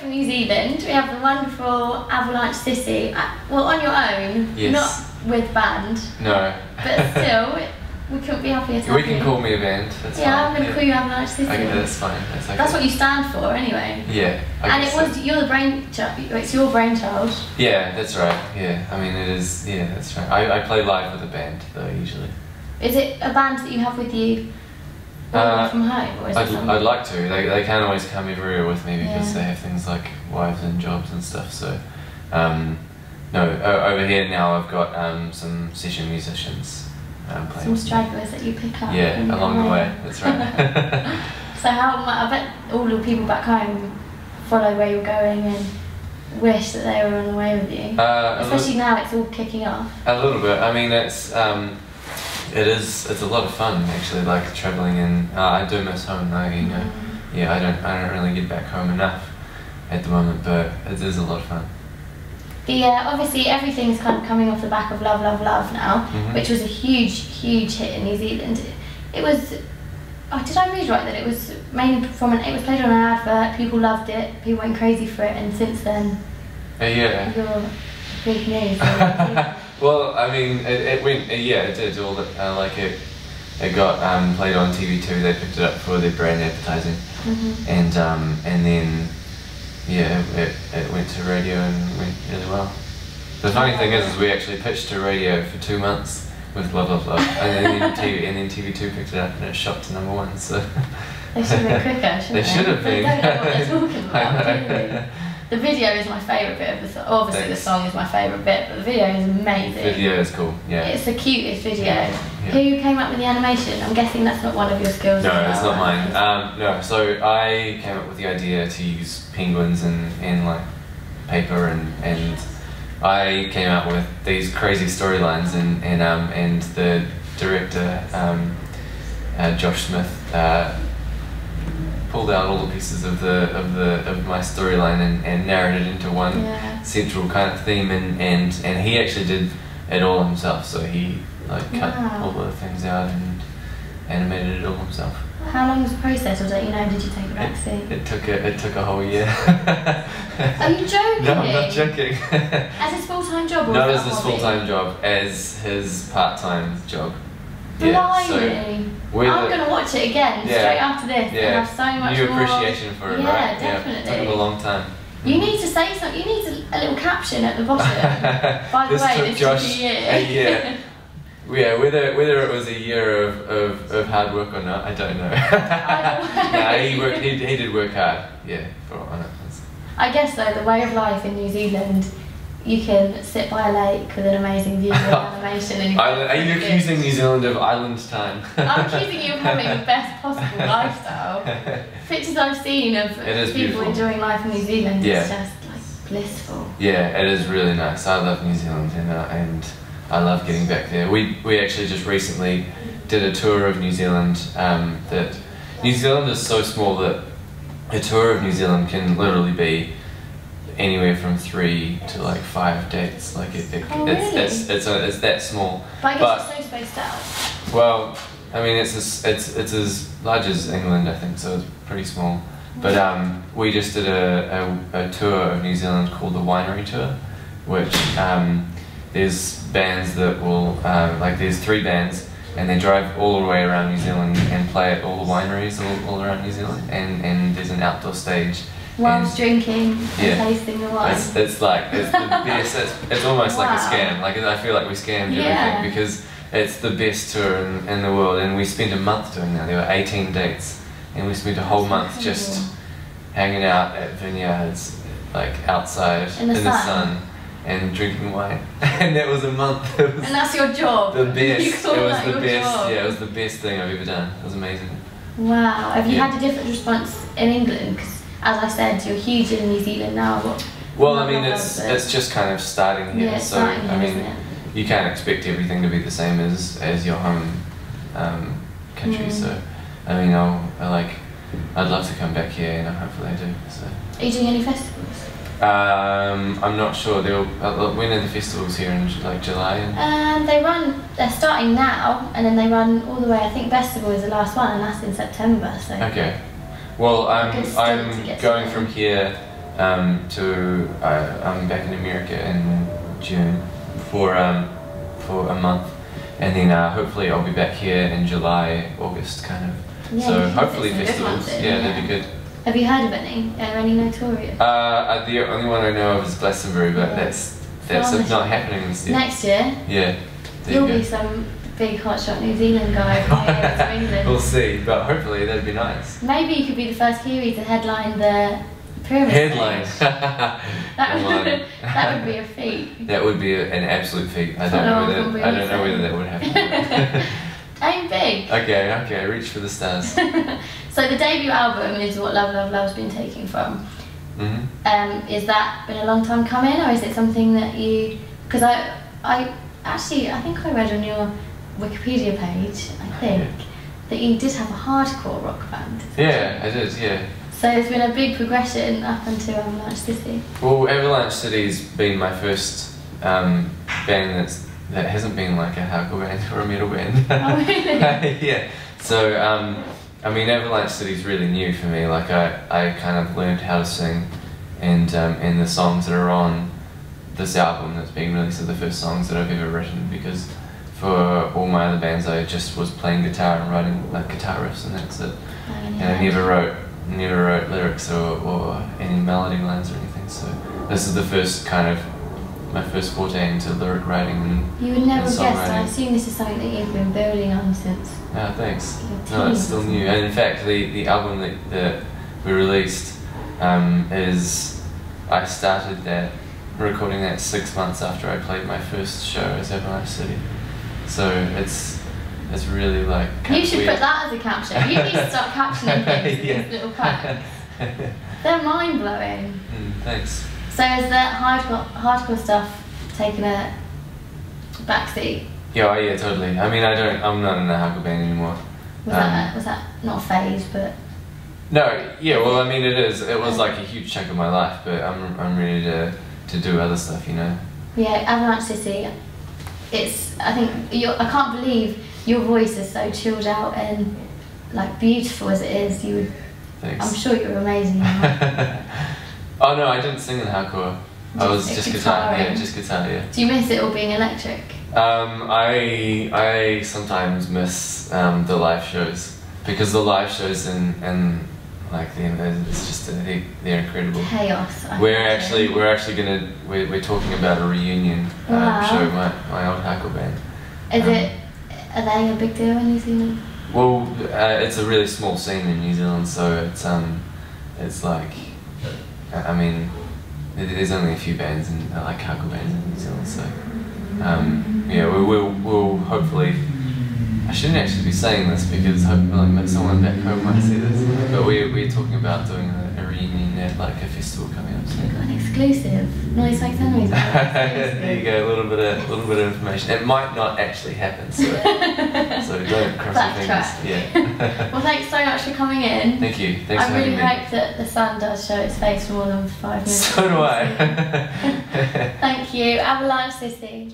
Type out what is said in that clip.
from New Zealand. We have the wonderful Avalanche Sissy. Well, on your own, yes. Not with band. No. But still, we couldn't be happier to We can call me a band. That's yeah, fine. I'm going to call you Avalanche Sissy. Okay, that's fine. That's okay. That's what you stand for, anyway. Yeah. And it was you're the brainchild. It's your brainchild. Yeah, that's right. Yeah, I mean it is. Yeah, that's right. I play live with a band though usually. Is it a band that you have with you from home, or is I'd like to. They can't always come everywhere with me because Yeah. they have things like wives and jobs and stuff. So, no. Over here now I've got some session musicians playing. Some stragglers that you pick up. Yeah, along the way. That's right. So I bet all the people back home follow where you're going and wish that they were on the way with you. Especially now it's all kicking off. A little bit. I mean, it's a lot of fun actually. Like traveling, and I do miss home though. You know, yeah, I don't really get back home enough at the moment, but it is a lot of fun. Obviously everything's kind of coming off the back of Love, Love, Love now, which was a huge hit in New Zealand. It was. Oh, did I read right that it was mainly it was played on an advert, people loved it, people went crazy for it, and since then yeah. You're big news. Well, I mean, it went, yeah, it did, all like it got played on TV2, they picked it up for their brand advertising, and then, yeah, it went to radio and went really well. The funny thing is we actually pitched to radio for 2 months with Love, Love, Love, and then TV2 picked it up and it shot to #1, so... They should have been quicker, shouldn't they? They should have been. They don't know what they're talking about, do they? The video is my favourite bit of the song. Obviously the song is my favourite bit, but the video is amazing. The video is cool, yeah. It's the cutest video. Yeah. Who came up with the animation? I'm guessing that's not one of your skills. No, it's not mine. No, so I came up with the idea to use penguins and like paper and I came up with these crazy storylines and the director Josh Smith pulled out all the pieces of my storyline and narrowed it into one central kind of theme and he actually did it all himself, so he like cut all the things out and animated it all himself. How long was the process, or did you take the back seat? It took a whole year. Are you joking? No, I'm not joking. As his full-time job, or not as his full-time job, as his part-time job. Yeah, so I'm going to watch it again straight after this and have so much new more appreciation for it, right? Yeah, definitely. It took him a long time. You need to say something, you need a little caption at the bottom. By the way, this Josh took a year. A year. Yeah, whether it was a year of hard work or not, I don't know. He did work hard, on it. I guess though, the way of life in New Zealand, you can sit by a lake with an amazing view of animation and are you accusing New Zealand of island time? I'm accusing you of having the best possible lifestyle. Pictures I've seen of people beautiful. Enjoying life in New Zealand is just like blissful. Yeah, it is really nice. I love New Zealand and I love getting back there. We actually just recently did a tour of New Zealand. That New Zealand is so small that a tour of New Zealand can literally be anywhere from 3 to like 5 dates. Like it's that small. But I guess it's so spaced out. Well, I mean it's as large as England, I think, so it's pretty small. But we just did a tour of New Zealand called the Winery Tour, which there's bands that will there's 3 bands and they drive all the way around New Zealand and play at all the wineries all around New Zealand, and there's an outdoor stage. Whilst drinking and tasting the wine. It's the best. It's almost like a scam. Like I feel like we scammed everything because it's the best tour in the world, and we spent a month doing that. There were 18 dates, and we spent a whole month just hanging out at vineyards, like outside in the sun. And drinking wine, and that was a month. And that's your job. The best. It was the best. Job. Yeah, it was the best thing I've ever done. It was amazing. Wow. Have you had a different response in England? Because as I said, you're huge in New Zealand now. Well, I mean, it's just kind of starting here. It's starting here, I mean, isn't it? You can't expect everything to be the same as your home country. So, I mean, I'd love to come back here, and hopefully I do. So. Are you doing any festivals? I'm not sure. When are the festivals here in July? They're starting now, and then they run all the way. I think Festival is the last one, and that's in September. So okay. Well, I'm going from here I'm back in America in June for a month, and then hopefully I'll be back here in July, August kind of. Yeah, So hopefully festivals. Yeah, that'd be good. Have you heard of any? Are any notorious? The only one I know of is Glastonbury, but that's not happening this year. Next year? Yeah. You'll be some big hotshot New Zealand guy coming over to England. We'll see, but hopefully that'd be nice. Maybe you could be the first Kiwi to headline the pyramid. Headline. that would be a feat. That would be an absolute feat. I don't know whether that would happen. Aim big. Okay, reach for the stars. So the debut album is what Love Love Love's been taking from. Is that been a long time coming, or is it something that you? Because I think I read on your Wikipedia page, that you did have a hardcore rock band. Yeah, I did. Yeah. So there's been a big progression up until Avalanche City. Well, Avalanche City's been my first band that hasn't been like a hardcore band or a metal band. Oh really? Yeah. So Avalanche City's really new for me. Like I kind of learned how to sing, and the songs that are on this album that's being released are the first songs that I've ever written, because for all my other bands I just was playing guitar and writing like guitar riffs, and that's it. And I never wrote lyrics or any melody lines or anything. So this is the first my first forte into lyric writing and you would never and guess. I assume this is something that you've been building on since. Oh, thanks. No, it's still new. And in fact, the album that we released is I started recording that 6 months after I played my first show as Avalanche City. So it's really like. You should weird. put that as a caption. You need to start captioning things in these little packs. They're mind blowing. Thanks. So has that hardcore stuff taken a backseat? Yeah, totally. I mean, I'm not in a hardcore band anymore. Was that not a phase, but? No, yeah. Well, I mean, it is. It was like a huge chunk of my life, but I'm ready to do other stuff, you know. Yeah, Avalanche City. I can't believe your voice is so chilled out and like beautiful as it is. Thanks. I'm sure you're amazing. Oh no, I didn't sing in hardcore. I was just guitar. Yeah, just guitar. Yeah. Do you miss it all being electric? I sometimes miss the live shows, because the live shows and like it's just they're incredible. Chaos. We're talking about a reunion show. My old hardcore band. Are they a big deal in New Zealand? Well, it's a really small scene in New Zealand, so it's like. I mean, there's only a few bands and like hardcore bands in New Zealand, so we'll hopefully. I shouldn't actually be saying this because hopefully someone back home might see this, but we're talking about doing a reunion at like a festival coming up. So. We've got an exclusive. Noize makes Noize. There you go, a little bit of information. It might not actually happen, so don't cross your fingers. Yeah. Well, thanks so much for coming in. Thank you. Thanks for having me. I really hope that the sun does show its face for more than 5 minutes. So do I. Thank you, Avalanche City.